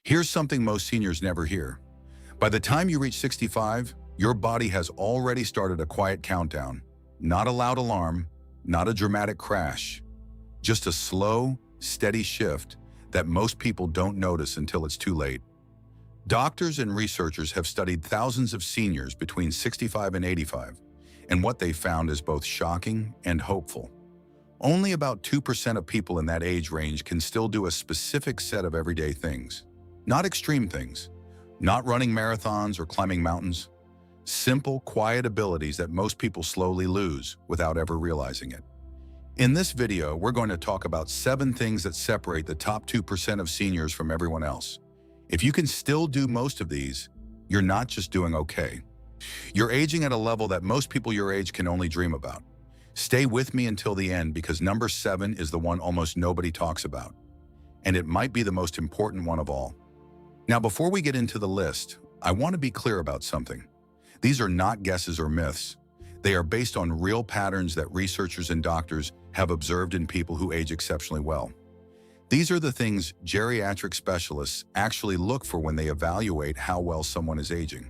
Here's something most seniors never hear. By the time you reach 65, your body has already started a quiet countdown. Not a loud alarm, not a dramatic crash, just a slow, steady shift that most people don't notice until it's too late. Doctors and researchers have studied thousands of seniors between 65 and 85, and what they found is both shocking and hopeful. Only about 2% of people in that age range can still do a specific set of everyday things. Not extreme things, not running marathons or climbing mountains. Simple, quiet abilities that most people slowly lose without ever realizing it. In this video, we're going to talk about 7 things that separate the top 2% of seniors from everyone else. If you can still do most of these, you're not just doing okay. You're aging at a level that most people your age can only dream about. Stay with me until the end because number 7 is the one almost nobody talks about. And it might be the most important one of all. Now, before we get into the list, I want to be clear about something. These are not guesses or myths. They are based on real patterns that researchers and doctors have observed in people who age exceptionally well. These are the things geriatric specialists actually look for when they evaluate how well someone is aging.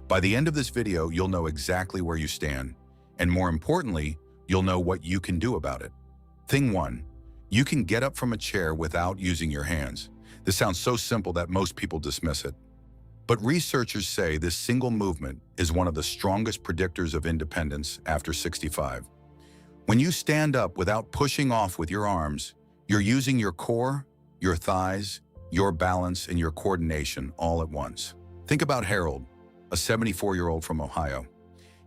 By the end of this video, you'll know exactly where you stand, and more importantly, you'll know what you can do about it. Thing 1, you can get up from a chair without using your hands. This sounds so simple that most people dismiss it. But researchers say this single movement is one of the strongest predictors of independence after 65. When you stand up without pushing off with your arms, you're using your core, your thighs, your balance, and your coordination all at once. Think about Harold, a 74-year-old from Ohio.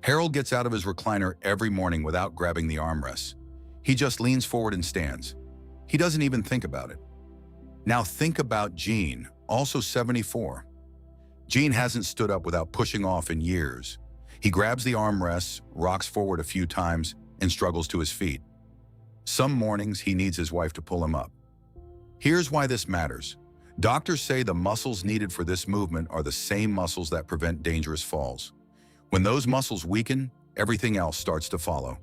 Harold gets out of his recliner every morning without grabbing the armrests. He just leans forward and stands. He doesn't even think about it. Now think about Gene, also 74. Gene hasn't stood up without pushing off in years. He grabs the armrests, rocks forward a few times, and struggles to his feet. Some mornings he needs his wife to pull him up. Here's why this matters. Doctors say the muscles needed for this movement are the same muscles that prevent dangerous falls. When those muscles weaken, everything else starts to follow.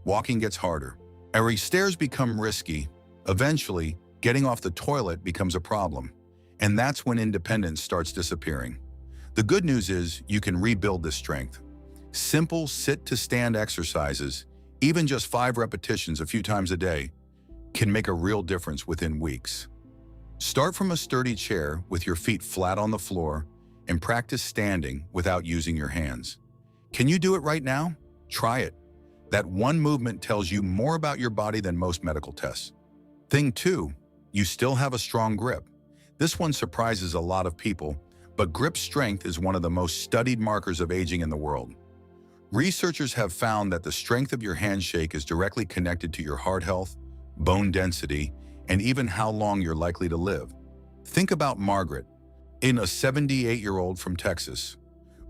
Walking gets harder. As stairs become risky, eventually, getting off the toilet becomes a problem. And that's when independence starts disappearing. The good news is you can rebuild this strength. Simple sit-to-stand exercises, even just 5 repetitions a few times a day, can make a real difference within weeks. Start from a sturdy chair with your feet flat on the floor and practice standing without using your hands. Can you do it right now? Try it. That one movement tells you more about your body than most medical tests. Thing 2, you still have a strong grip. This one surprises a lot of people, but grip strength is one of the most studied markers of aging in the world. Researchers have found that the strength of your handshake is directly connected to your heart health, bone density, and even how long you're likely to live. Think about Margaret, a 78-year-old from Texas.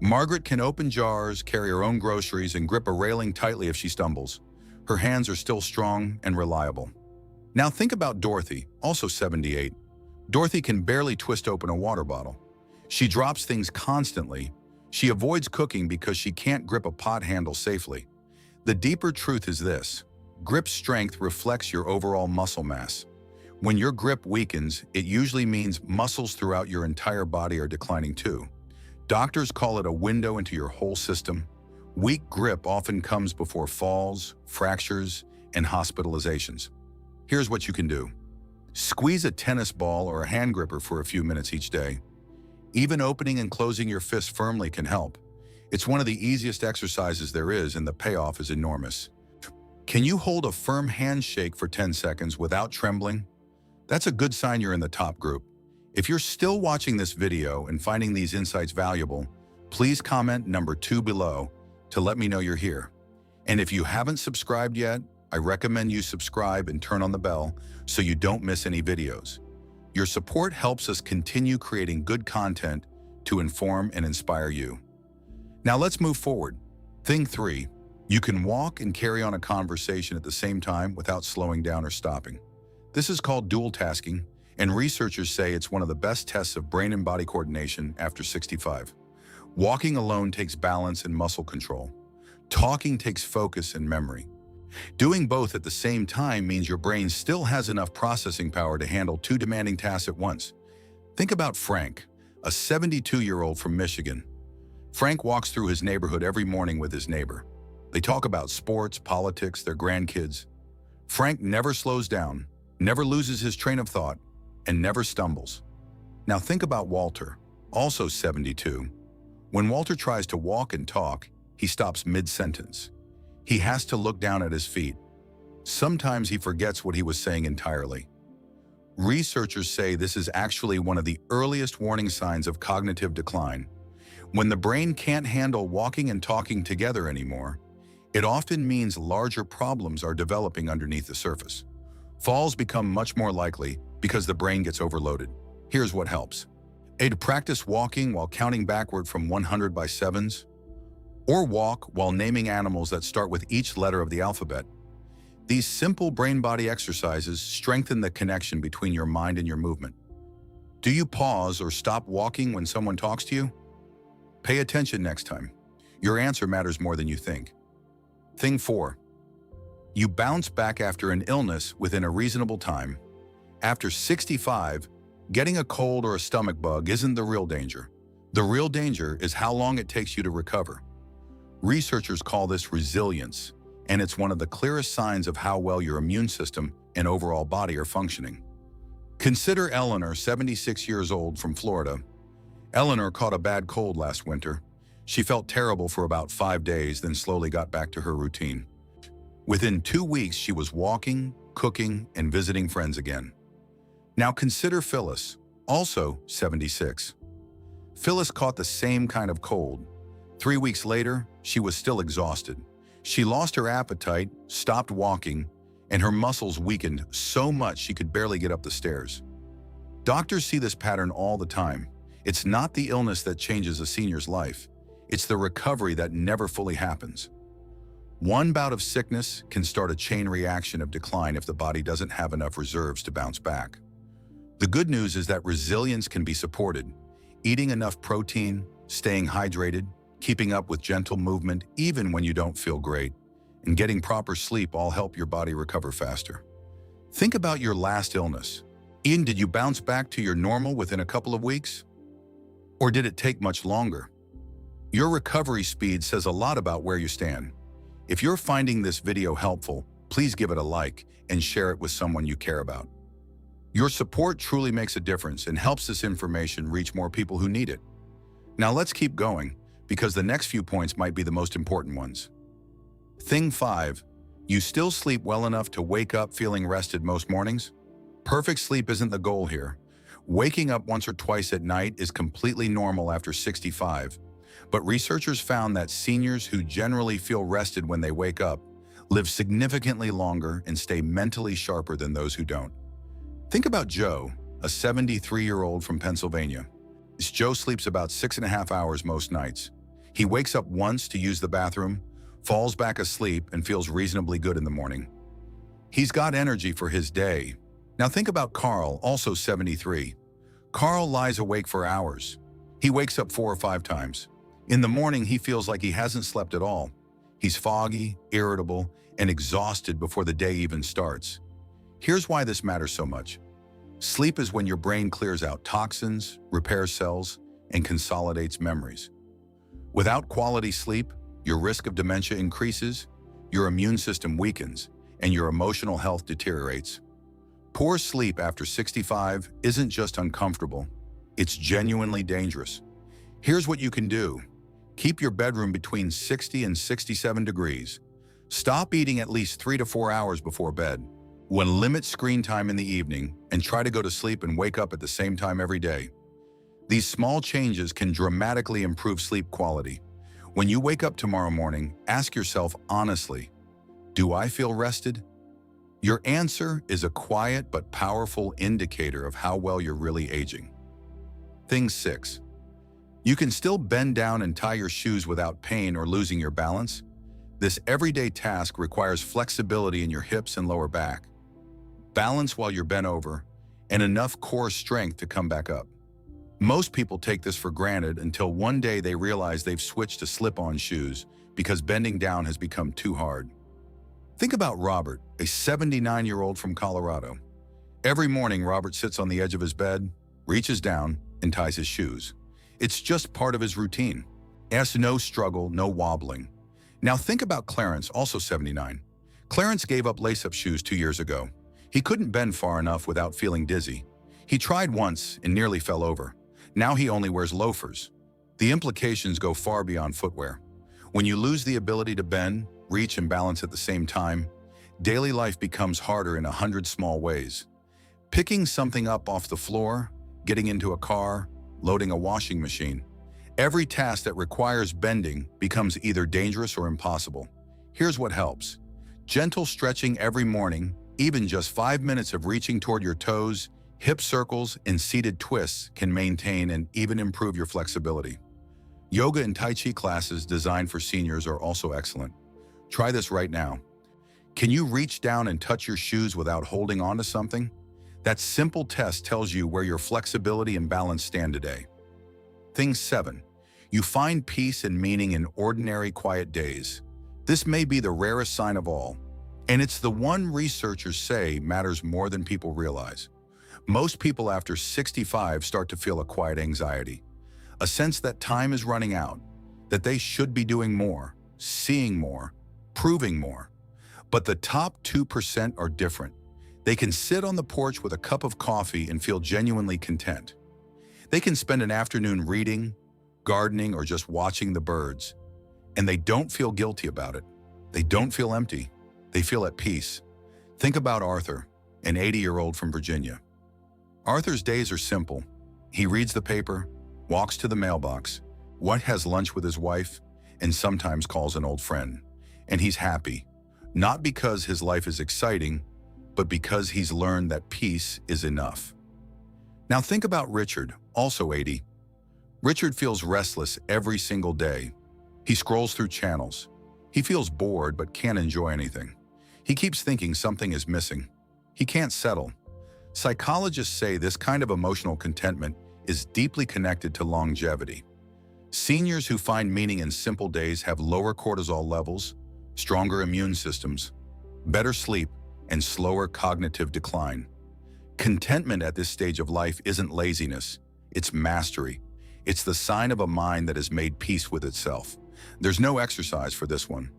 Margaret can open jars, carry her own groceries, and grip a railing tightly if she stumbles. Her hands are still strong and reliable. Now think about Dorothy, also 78. Dorothy can barely twist open a water bottle. She drops things constantly. She avoids cooking because she can't grip a pot handle safely. The deeper truth is this: grip strength reflects your overall muscle mass. When your grip weakens, it usually means muscles throughout your entire body are declining too. Doctors call it a window into your whole system. Weak grip often comes before falls, fractures, and hospitalizations. Here's what you can do. Squeeze a tennis ball or a hand gripper for a few minutes each day. Even opening and closing your fist firmly can help. It's one of the easiest exercises there is, and the payoff is enormous. Can you hold a firm handshake for 10 seconds without trembling? That's a good sign you're in the top group. If you're still watching this video and finding these insights valuable, please comment number 2 below to let me know you're here. And if you haven't subscribed yet, I recommend you subscribe and turn on the bell so you don't miss any videos. Your support helps us continue creating good content to inform and inspire you. Now let's move forward. Thing 3, you can walk and carry on a conversation at the same time without slowing down or stopping. This is called dual tasking, and researchers say it's one of the best tests of brain and body coordination after 65. Walking alone takes balance and muscle control. Talking takes focus and memory. Doing both at the same time means your brain still has enough processing power to handle 2 demanding tasks at once. Think about Frank, a 72-year-old from Michigan. Frank walks through his neighborhood every morning with his neighbor. They talk about sports, politics, their grandkids. Frank never slows down, never loses his train of thought, and never stumbles. Now think about Walter, also 72. When Walter tries to walk and talk, he stops mid-sentence. He has to look down at his feet. Sometimes he forgets what he was saying entirely. Researchers say this is actually one of the earliest warning signs of cognitive decline. When the brain can't handle walking and talking together anymore, it often means larger problems are developing underneath the surface. Falls become much more likely because the brain gets overloaded. Here's what helps. A, to practice walking while counting backward from 100 by sevens, or walk while naming animals that start with each letter of the alphabet. These simple brain-body exercises strengthen the connection between your mind and your movement. Do you pause or stop walking when someone talks to you? Pay attention next time. Your answer matters more than you think. Thing 4. You bounce back after an illness within a reasonable time. After 65, getting a cold or a stomach bug isn't the real danger. The real danger is how long it takes you to recover. Researchers call this resilience, and it's one of the clearest signs of how well your immune system and overall body are functioning. Consider Eleanor, 76 years old, from Florida. Eleanor caught a bad cold last winter. She felt terrible for about 5 days, then slowly got back to her routine. Within 2 weeks, she was walking, cooking, and visiting friends again. Now consider Phyllis, also 76. Phyllis caught the same kind of cold. 3 weeks later, she was still exhausted. She lost her appetite, stopped walking, and her muscles weakened so much she could barely get up the stairs. Doctors see this pattern all the time. It's not the illness that changes a senior's life. It's the recovery that never fully happens. One bout of sickness can start a chain reaction of decline if the body doesn't have enough reserves to bounce back. The good news is that resilience can be supported. Eating enough protein, staying hydrated, keeping up with gentle movement even when you don't feel great, and getting proper sleep all help your body recover faster. Think about your last illness. Ian, did you bounce back to your normal within a couple of weeks? Or did it take much longer? Your recovery speed says a lot about where you stand. If you're finding this video helpful, please give it a like and share it with someone you care about. Your support truly makes a difference and helps this information reach more people who need it. Now let's keep going, because the next few points might be the most important ones. Thing 5. You still sleep well enough to wake up feeling rested most mornings? Perfect sleep isn't the goal here. Waking up once or twice at night is completely normal after 65. But researchers found that seniors who generally feel rested when they wake up live significantly longer and stay mentally sharper than those who don't. Think about Joe, a 73-year-old from Pennsylvania. Joe sleeps about 6.5 hours most nights. He wakes up once to use the bathroom, falls back asleep, and feels reasonably good in the morning. He's got energy for his day. Now think about Carl, also 73. Carl lies awake for hours. He wakes up 4 or 5 times. In the morning, he feels like he hasn't slept at all. He's foggy, irritable, and exhausted before the day even starts. Here's why this matters so much. Sleep is when your brain clears out toxins, repairs cells, and consolidates memories. Without quality sleep, your risk of dementia increases, your immune system weakens, and your emotional health deteriorates. Poor sleep after 65 isn't just uncomfortable, it's genuinely dangerous. Here's what you can do. Keep your bedroom between 60 and 67 degrees. Stop eating at least 3 to 4 hours before bed. Limit screen time in the evening and try to go to sleep and wake up at the same time every day. These small changes can dramatically improve sleep quality. When you wake up tomorrow morning, ask yourself honestly, do I feel rested? Your answer is a quiet but powerful indicator of how well you're really aging. Thing 6. You can still bend down and tie your shoes without pain or losing your balance. This everyday task requires flexibility in your hips and lower back, balance while you're bent over, and enough core strength to come back up. Most people take this for granted until one day they realize they've switched to slip-on shoes because bending down has become too hard. Think about Robert, a 79-year-old from Colorado. Every morning, Robert sits on the edge of his bed, reaches down, and ties his shoes. It's just part of his routine. As no struggle, no wobbling. Now think about Clarence, also 79. Clarence gave up lace-up shoes 2 years ago. He couldn't bend far enough without feeling dizzy. He tried once and nearly fell over. Now he only wears loafers. The implications go far beyond footwear. When you lose the ability to bend, reach, and balance at the same time, daily life becomes harder in 100 small ways. Picking something up off the floor, getting into a car, loading a washing machine. Every task that requires bending becomes either dangerous or impossible. Here's what helps. Gentle stretching every morning, even just 5 minutes of reaching toward your toes, hip circles, and seated twists can maintain and even improve your flexibility. Yoga and Tai Chi classes designed for seniors are also excellent. Try this right now. Can you reach down and touch your shoes without holding onto something? That simple test tells you where your flexibility and balance stand today. Thing 7. You find peace and meaning in ordinary, quiet days. This may be the rarest sign of all, and it's the one researchers say matters more than people realize. Most people after 65 start to feel a quiet anxiety, a sense that time is running out, that they should be doing more, seeing more, proving more. But the top 2% are different. They can sit on the porch with a cup of coffee and feel genuinely content. They can spend an afternoon reading, gardening, or just watching the birds, and they don't feel guilty about it. They don't feel empty. They feel at peace. Think about Arthur, an 80-year-old from Virginia. Arthur's days are simple. He reads the paper, walks to the mailbox, has lunch with his wife, and sometimes calls an old friend. And he's happy, not because his life is exciting, but because he's learned that peace is enough. Now think about Richard, also 80. Richard feels restless every single day. He scrolls through channels. He feels bored but can't enjoy anything. He keeps thinking something is missing. He can't settle. Psychologists say this kind of emotional contentment is deeply connected to longevity. Seniors who find meaning in simple days have lower cortisol levels, stronger immune systems, better sleep, and slower cognitive decline. Contentment at this stage of life isn't laziness, it's mastery. It's the sign of a mind that has made peace with itself. There's no exercise for this one,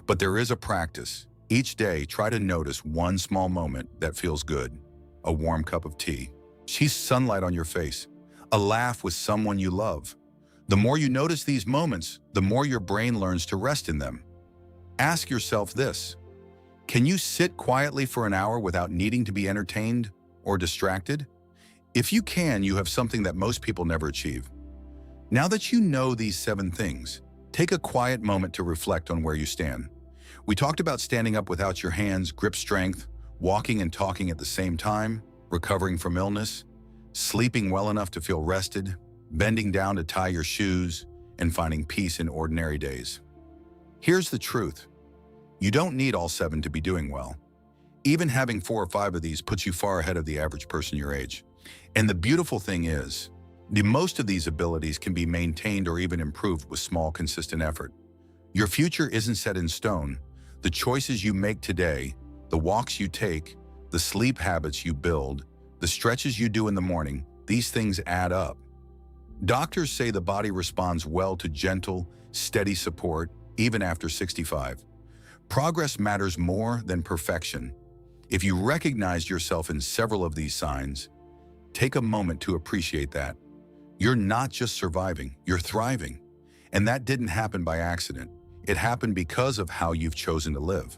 but there is a practice. Each day, try to notice one small moment that feels good. A warm cup of tea, sunlight on your face, a laugh with someone you love. The more you notice these moments, the more your brain learns to rest in them. Ask yourself this: can you sit quietly for an hour without needing to be entertained or distracted? If you can, you have something that most people never achieve. Now that you know these 7 things, take a quiet moment to reflect on where you stand. We talked about standing up without your hands, grip strength, walking and talking at the same time, recovering from illness, sleeping well enough to feel rested, bending down to tie your shoes, and finding peace in ordinary days. Here's the truth. You don't need all 7 to be doing well. Even having 4 or 5 of these puts you far ahead of the average person your age. And the beautiful thing is, most of these abilities can be maintained or even improved with small, consistent effort. Your future isn't set in stone. The choices you make today, the walks you take, the sleep habits you build, the stretches you do in the morning, these things add up. Doctors say the body responds well to gentle, steady support, even after 65. Progress matters more than perfection. If you recognize yourself in several of these signs, take a moment to appreciate that. You're not just surviving, you're thriving. And that didn't happen by accident. It happened because of how you've chosen to live.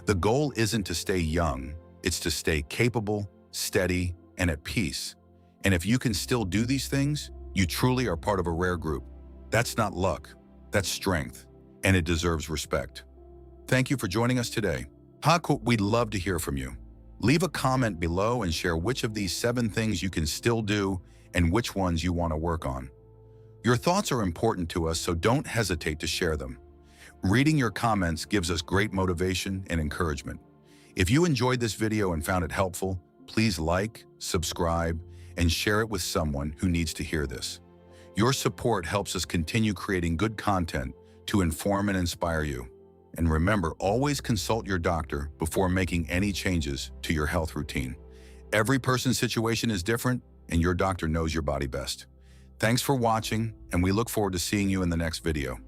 The goal isn't to stay young, it's to stay capable, steady, and at peace. And if you can still do these things, you truly are part of a rare group. That's not luck, that's strength, and it deserves respect. Thank you for joining us today. We'd love to hear from you. Leave a comment below and share which of these 7 things you can still do and which ones you want to work on. Your thoughts are important to us, so don't hesitate to share them. Reading your comments gives us great motivation and encouragement. If you enjoyed this video and found it helpful, please like, subscribe, and share it with someone who needs to hear this. Your support helps us continue creating good content to inform and inspire you. And remember, always consult your doctor before making any changes to your health routine. Every person's situation is different, and your doctor knows your body best. Thanks for watching, and we look forward to seeing you in the next video.